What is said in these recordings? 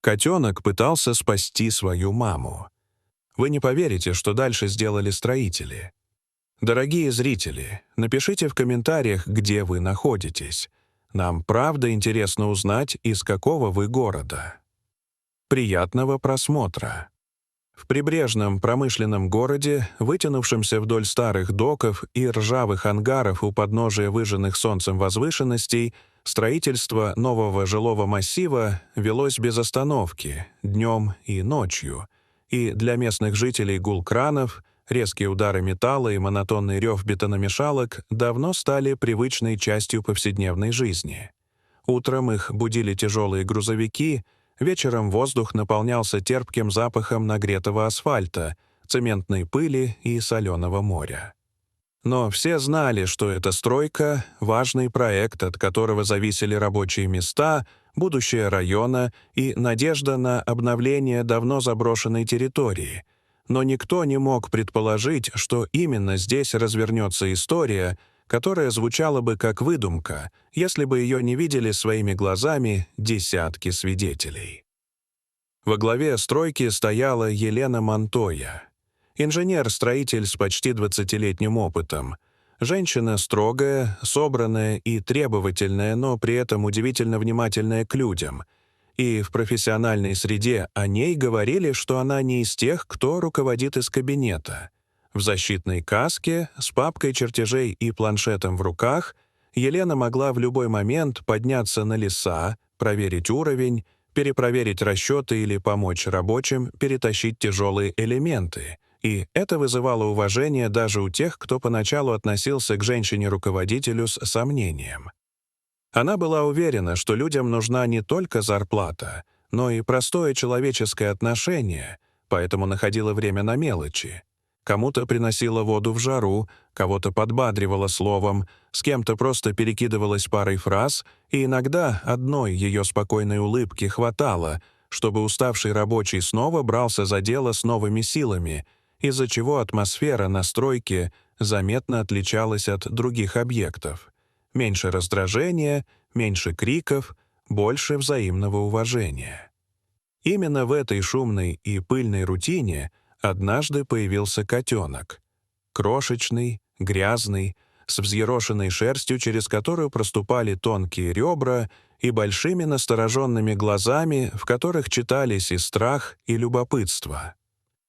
Котенок пытался спасти свою маму. Вы не поверите, что дальше сделали строители. Дорогие зрители, напишите в комментариях, где вы находитесь. Нам правда интересно узнать, из какого вы города. Приятного просмотра! В прибрежном промышленном городе, вытянувшемся вдоль старых доков и ржавых ангаров у подножия выжженных солнцем возвышенностей, строительство нового жилого массива велось без остановки, днем и ночью, и для местных жителей гул кранов, резкие удары металла и монотонный рев бетономешалок давно стали привычной частью повседневной жизни. Утром их будили тяжелые грузовики, вечером воздух наполнялся терпким запахом нагретого асфальта, цементной пыли и соленого моря. Но все знали, что эта стройка — важный проект, от которого зависели рабочие места, будущее района и надежда на обновление давно заброшенной территории. Но никто не мог предположить, что именно здесь развернется история, которая звучала бы как выдумка, если бы ее не видели своими глазами десятки свидетелей. Во главе стройки стояла Елена Монтоя, инженер-строитель с почти 20-летним опытом. Женщина строгая, собранная и требовательная, но при этом удивительно внимательная к людям. И в профессиональной среде о ней говорили, что она не из тех, кто руководит из кабинета. В защитной каске, с папкой чертежей и планшетом в руках, Елена могла в любой момент подняться на леса, проверить уровень, перепроверить расчеты или помочь рабочим перетащить тяжелые элементы. И это вызывало уважение даже у тех, кто поначалу относился к женщине-руководителю с сомнением. Она была уверена, что людям нужна не только зарплата, но и простое человеческое отношение, поэтому находила время на мелочи. Кому-то приносила воду в жару, кого-то подбадривала словом, с кем-то просто перекидывалась парой фраз, и иногда одной ее спокойной улыбки хватало, чтобы уставший рабочий снова брался за дело с новыми силами, из-за чего атмосфера на стройке заметно отличалась от других объектов. Меньше раздражения, меньше криков, больше взаимного уважения. Именно в этой шумной и пыльной рутине однажды появился котенок. Крошечный, грязный, с взъерошенной шерстью, через которую проступали тонкие ребра, и большими настороженными глазами, в которых читались и страх, и любопытство.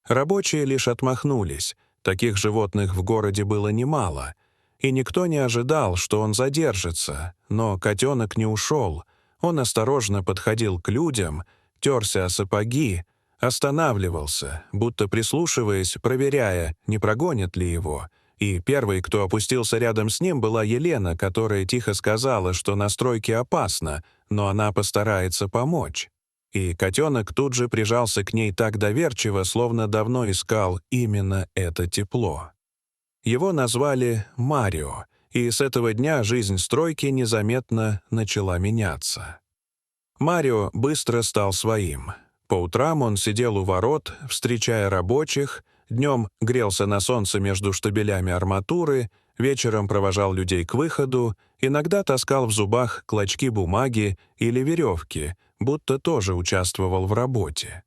Рабочие лишь отмахнулись, таких животных в городе было немало, и никто не ожидал, что он задержится, но котенок не ушел, он осторожно подходил к людям, терся о сапоги, останавливался, будто прислушиваясь, проверяя, не прогонят ли его, и первой, кто опустился рядом с ним, была Елена, которая тихо сказала, что на стройке опасно, но она постарается помочь. И котенок тут же прижался к ней так доверчиво, словно давно искал именно это тепло. Его назвали Марио, и с этого дня жизнь стройки незаметно начала меняться. Марио быстро стал своим. По утрам он сидел у ворот, встречая рабочих, днем грелся на солнце между штабелями арматуры, вечером провожал людей к выходу, иногда таскал в зубах клочки бумаги или веревки, будто тоже участвовал в работе.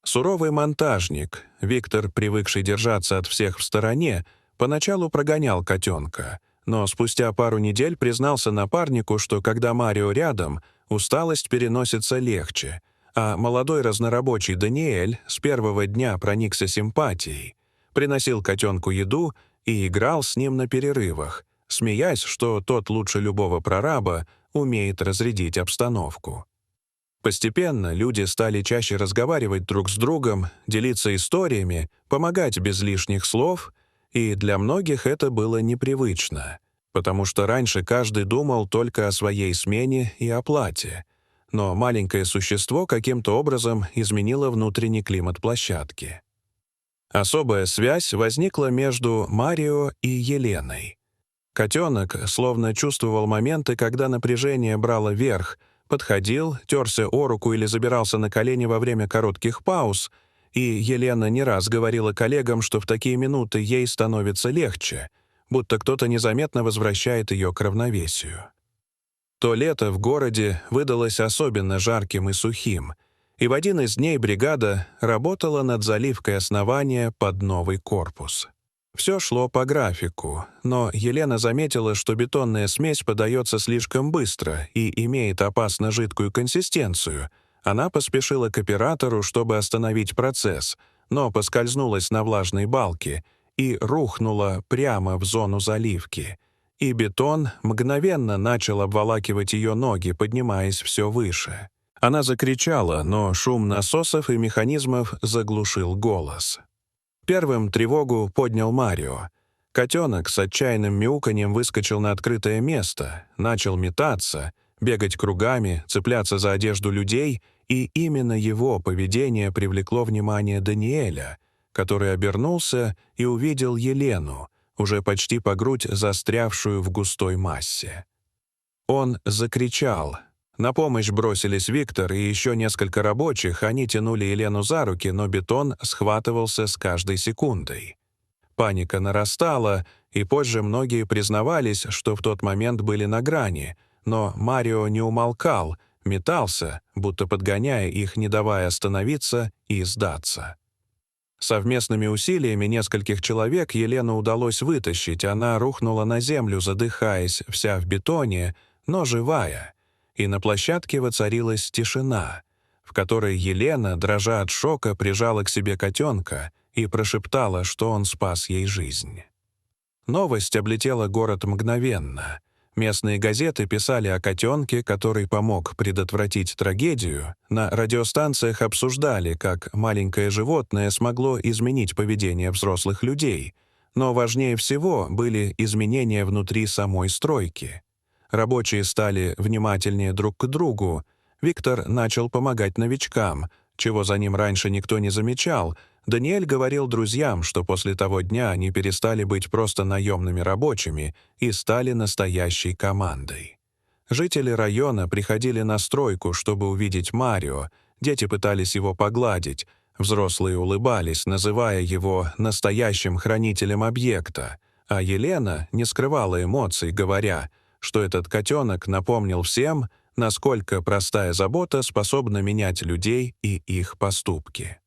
Суровый монтажник, Виктор, привыкший держаться от всех в стороне, поначалу прогонял котенка, но спустя пару недель признался напарнику, что когда Марио рядом, усталость переносится легче, а молодой разнорабочий Даниэль с первого дня проникся симпатией, приносил котенку еду и играл с ним на перерывах, смеясь, что тот лучше любого прораба умеет разрядить обстановку. Постепенно люди стали чаще разговаривать друг с другом, делиться историями, помогать без лишних слов, и для многих это было непривычно, потому что раньше каждый думал только о своей смене и оплате, но маленькое существо каким-то образом изменило внутренний климат площадки. Особая связь возникла между Марио и Еленой. Котенок словно чувствовал моменты, когда напряжение брало верх, подходил, терся о руку или забирался на колени во время коротких пауз, и Елена не раз говорила коллегам, что в такие минуты ей становится легче, будто кто-то незаметно возвращает ее к равновесию. То лето в городе выдалось особенно жарким и сухим, И в один из дней бригада работала над заливкой основания под новый корпус. Все шло по графику, но Елена заметила, что бетонная смесь подается слишком быстро и имеет опасно жидкую консистенцию. Она поспешила к оператору, чтобы остановить процесс, но поскользнулась на влажной балке и рухнула прямо в зону заливки. И бетон мгновенно начал обволакивать ее ноги, поднимаясь все выше. Она закричала, но шум насосов и механизмов заглушил голос. Первым тревогу поднял Марио. Котенок с отчаянным мяуканьем выскочил на открытое место, начал метаться, бегать кругами, цепляться за одежду людей, и именно его поведение привлекло внимание Даниэля, который обернулся и увидел Елену, уже почти по грудь застрявшую в густой массе. Он закричал. На помощь бросились Виктор и еще несколько рабочих, они тянули Елену за руки, но бетон схватывался с каждой секундой. Паника нарастала, и позже многие признавались, что в тот момент были на грани, но Марио не умолкал, метался, будто подгоняя их, не давая остановиться и сдаться. Совместными усилиями нескольких человек Елену удалось вытащить, она рухнула на землю, задыхаясь, вся в бетоне, но живая. И на площадке воцарилась тишина, в которой Елена, дрожа от шока, прижала к себе котенка и прошептала, что он спас ей жизнь. Новость облетела город мгновенно. Местные газеты писали о котенке, который помог предотвратить трагедию. На радиостанциях обсуждали, как маленькое животное смогло изменить поведение взрослых людей. Но важнее всего были изменения внутри самой стройки. Рабочие стали внимательнее друг к другу. Виктор начал помогать новичкам, чего за ним раньше никто не замечал. Даниэль говорил друзьям, что после того дня они перестали быть просто наемными рабочими и стали настоящей командой. Жители района приходили на стройку, чтобы увидеть Марио, дети пытались его погладить, взрослые улыбались, называя его настоящим хранителем объекта, а Елена не скрывала эмоций, говоря, что этот котенок напомнил всем, насколько простая забота способна менять людей и их поступки.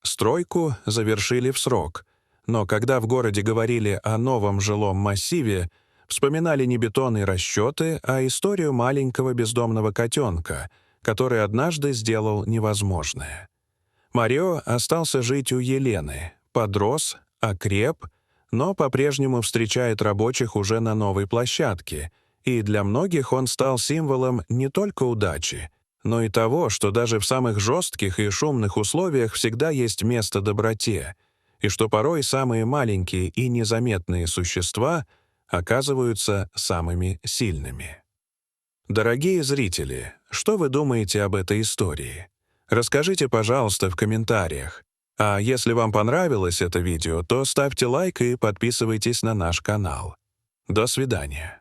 Стройку завершили в срок, но когда в городе говорили о новом жилом массиве, вспоминали не бетон и расчеты, а историю маленького бездомного котенка, который однажды сделал невозможное. Марио остался жить у Елены, подрос, окреп, но по-прежнему встречает рабочих уже на новой площадке, и для многих он стал символом не только удачи, но и того, что даже в самых жестких и шумных условиях всегда есть место доброте, и что порой самые маленькие и незаметные существа оказываются самыми сильными. Дорогие зрители, что вы думаете об этой истории? Расскажите, пожалуйста, в комментариях. А если вам понравилось это видео, то ставьте лайк и подписывайтесь на наш канал. До свидания.